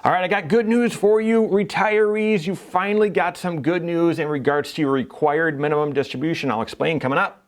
All right, I got good news for you, retirees. You finally got some good news in regards to your required minimum distribution. I'll explain coming up.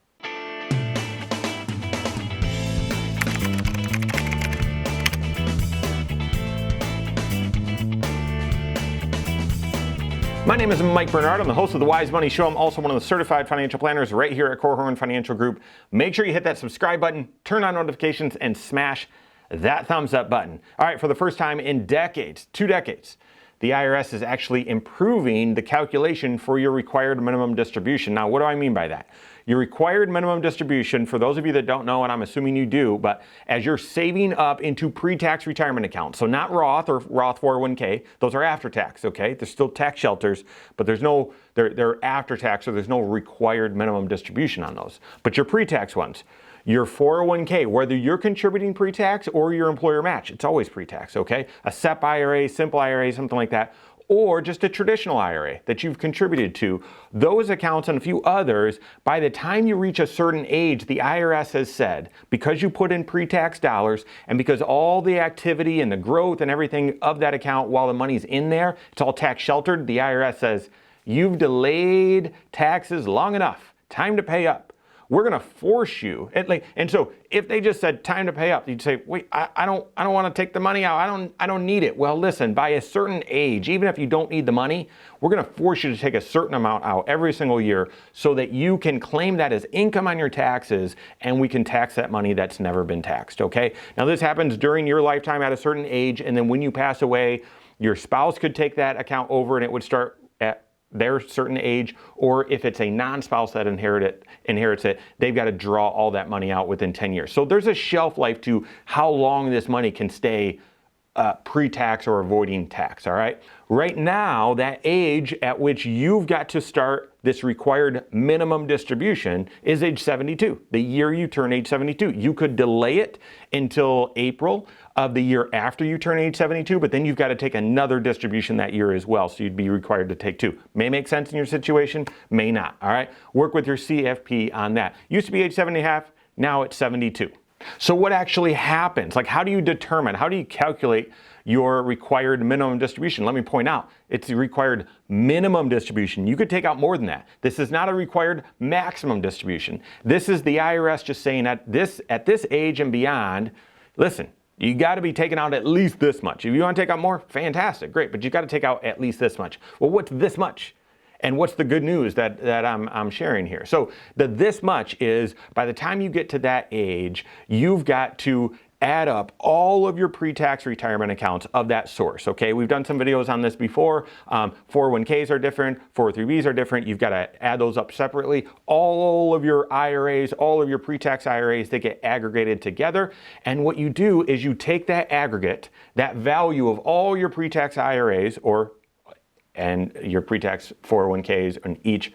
My name is Mike Bernard. I'm the host of the Wise Money Show. I'm also one of the certified financial planners right here at Korhorn Financial Group. Make sure you hit that subscribe button, turn on notifications, and smash that thumbs up button. All right, for the first time in decades, 2 decades, the IRS is actually improving the calculation for your required minimum distribution. Now, what do I mean by that? Your required minimum distribution, for those of you that don't know, and I'm assuming you do, but as you're saving up into pre-tax retirement accounts, so not Roth or Roth 401k, those are after tax, okay? They're still tax shelters, but they're after tax, so there's no required minimum distribution on those. But your pre-tax ones, your 401k, whether you're contributing pre-tax or your employer match, it's always pre-tax, okay? A SEP IRA, simple IRA, something like that, or just a traditional IRA that you've contributed to, those accounts and a few others, by the time you reach a certain age, the IRS has said, because you put in pre-tax dollars and because all the activity and the growth and everything of that account while the money's in there, it's all tax sheltered, the IRS says, you've delayed taxes long enough, time to pay up. We're going to force you. And so if they just said time to pay up, you'd say, wait, I don't want to take the money out. I don't need it. Well, listen, by a certain age, even if you don't need the money, we're going to force you to take a certain amount out every single year so that you can claim that as income on your taxes and we can tax that money that's never been taxed, okay? Now, this happens during your lifetime at a certain age, and then when you pass away, your spouse could take that account over and it would start at their certain age, or if it's a non-spouse that inherits it, they've got to draw all that money out within 10 years. So there's a shelf life to how long this money can stay pre-tax or avoiding tax, all right? Right now, that age at which you've got to start this required minimum distribution is age 72, the year you turn age 72. You could delay it until April of the year after you turn age 72, but then you've got to take another distribution that year as well, so you'd be required to take 2. May make sense in your situation, may not, all right? Work with your CFP on that. Used to be age 70.5, now it's 72. So what actually happens? Like, how do you determine, how do you calculate your required minimum distribution? Let me point out, it's the required minimum distribution. You could take out more than that. This is not a required maximum distribution. This is the IRS just saying at this age and beyond, listen, you got to be taking out at least this much. If you want to take out more, fantastic, great, but you got to take out at least this much. Well, what's this much? And what's the good news that I'm sharing here? So this much is, by the time you get to that age, you've got to add up all of your pre-tax retirement accounts of that source, okay? We've done some videos on this before. 401ks are different, 403bs are different. You've got to add those up separately. All of your IRAs, all of your pre-tax IRAs, they get aggregated together. And what you do is you take that aggregate, that value of all your pre-tax IRAs and your pre-tax 401ks and each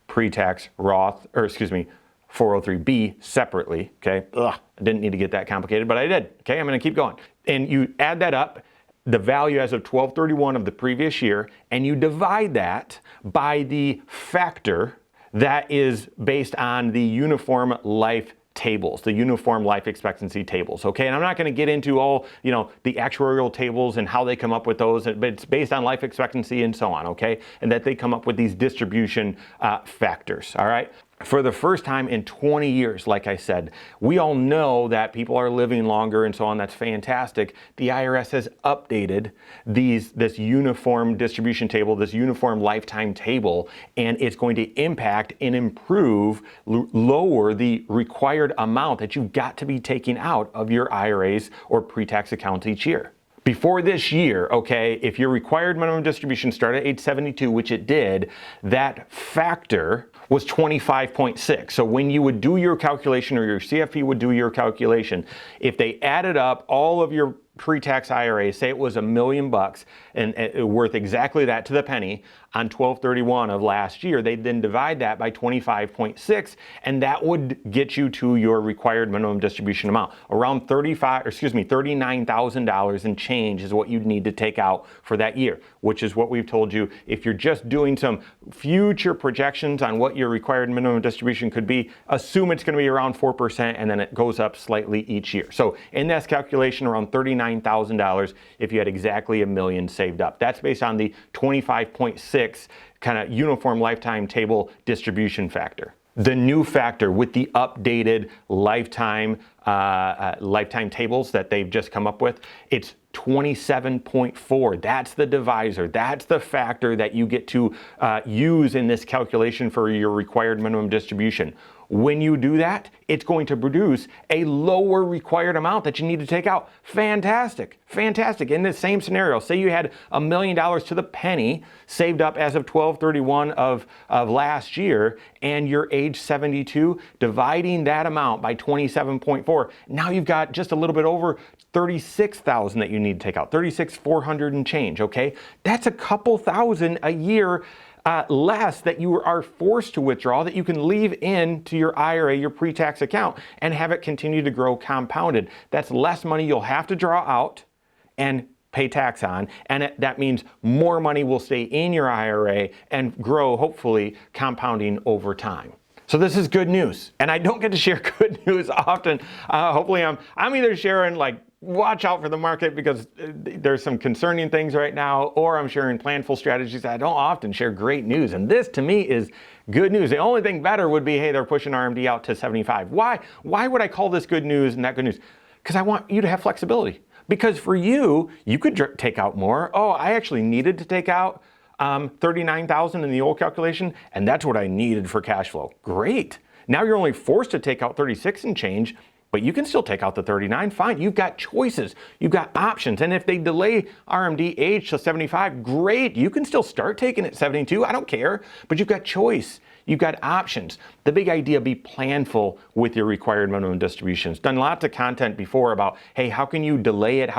pre-tax Roth, 403b separately, okay? I didn't need to get that complicated, but I did, okay? I'm gonna keep going. And you add that up, the value as of 12/31 of the previous year, and you divide that by the factor that is based on the uniform life tables, the uniform life expectancy tables, okay? And I'm not going to get into all, the actuarial tables and how they come up with those, but it's based on life expectancy and so on, okay? And that they come up with these distribution factors, all right? For the first time in 20 years, like I said, we all know that people are living longer and so on. That's fantastic. The IRS has updated this uniform distribution table, this uniform lifetime table, and it's going to impact and improve, lower the required amount that you've got to be taking out of your IRAs or pre-tax accounts each year. Before this year, okay, if your required minimum distribution started at age 72, which it did, that factor was 25.6. So when you would do your calculation, or your CFP would do your calculation, if they added up all of your pre-tax IRAs, say it was $1 million and worth exactly that to the penny on 12/31 of last year, they'd then divide that by 25.6, and that would get you to your required minimum distribution amount. Around $39,000 and change is what you'd need to take out for that year, which is what we've told you. If you're just doing some future projections on what your required minimum distribution could be, assume it's going to be around 4%, and then it goes up slightly each year. So in that calculation, around $39,000 $39,000 if you had exactly $1 million saved up. That's based on the 25.6 kind of uniform lifetime table distribution factor. The new factor with the updated lifetime tables that they've just come up with, it's 27.4. That's the divisor. That's the factor that you get to use in this calculation for your required minimum distribution. When you do that, it's going to produce a lower required amount that you need to take out. Fantastic, fantastic. In the same scenario, say you had $1 million to the penny saved up as of 12/31 of last year, and you're age 72, dividing that amount by 27.4. Now you've got just a little bit over $36,000 that you need to take out, $36,400 and change, okay? That's a couple thousand a year less that you are forced to withdraw that you can leave into your IRA, your pre-tax account, and have it continue to grow compounded. That's less money you'll have to draw out and pay tax on, and that means more money will stay in your IRA and grow, hopefully, compounding over time. So this is good news, and I don't get to share good news often. Hopefully I'm either sharing like, watch out for the market because there's some concerning things right now, or I'm sharing planful strategies. I don't often share great news, and this to me is good news. The only thing better would be, hey, they're pushing RMD out to 75. Why would I call this good news and not good news? Because I want you to have flexibility. Because for you could take out more. Oh, I actually needed to take out 39,000 in the old calculation, and that's what I needed for cash flow. Great. Now you're only forced to take out 36 and change, but you can still take out the 39, fine. You've got choices, you've got options. And if they delay RMD age to 75, great. You can still start taking it at 72, I don't care, but you've got choice. You've got options. The big idea, be planful with your required minimum distributions. Done lots of content before about, hey, how can you delay it?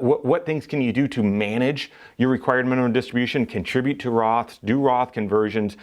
What things can you do to manage your required minimum distribution, contribute to Roths, do Roth conversions,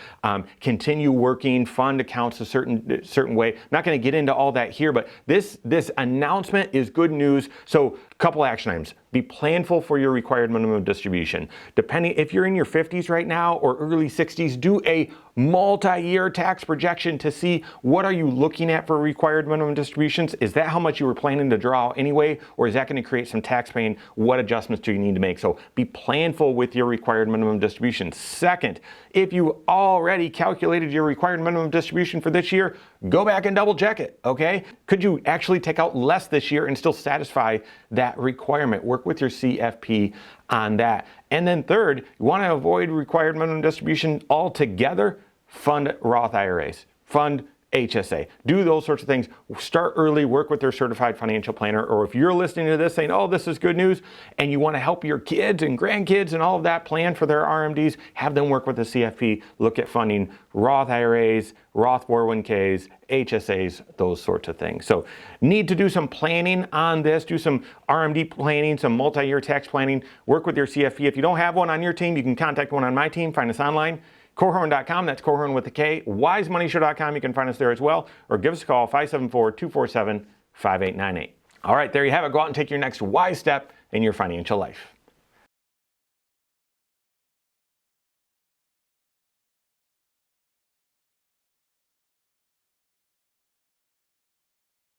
continue working, fund accounts a certain way. I'm not gonna get into all that here, but this announcement is good news. So a couple action items. Be planful for your required minimum distribution. Depending, if you're in your 50s right now or early 60s, do a multi-year tax projection to see what are you looking at for required minimum distributions. Is that how much you were planning to draw anyway, or is that going to create some tax pain? What adjustments do you need to make? So be planful with your required minimum distribution. Second, if you already calculated your required minimum distribution for this year, go back and double check it, okay? Could you actually take out less this year and still satisfy that requirement? Work with your CFP on that. And then third, you want to avoid required minimum distribution altogether, fund Roth IRAs, fund HSA, do those sorts of things. Start early, work with their certified financial planner, or if you're listening to this saying, oh, this is good news, and you want to help your kids and grandkids and all of that plan for their RMDs, have them work with the CFP, look at funding Roth IRAs, Roth 401ks, HSAs, those sorts of things. So need to do some planning on this, do some RMD planning, some multi-year tax planning, work with your CFP. If you don't have one on your team, you can contact one on my team, find us online. Korhorn.com, that's Korhorn with a K. WiseMoneyShow.com, you can find us there as well, or give us a call, 574-247-5898. All right, there you have it. Go out and take your next wise step in your financial life.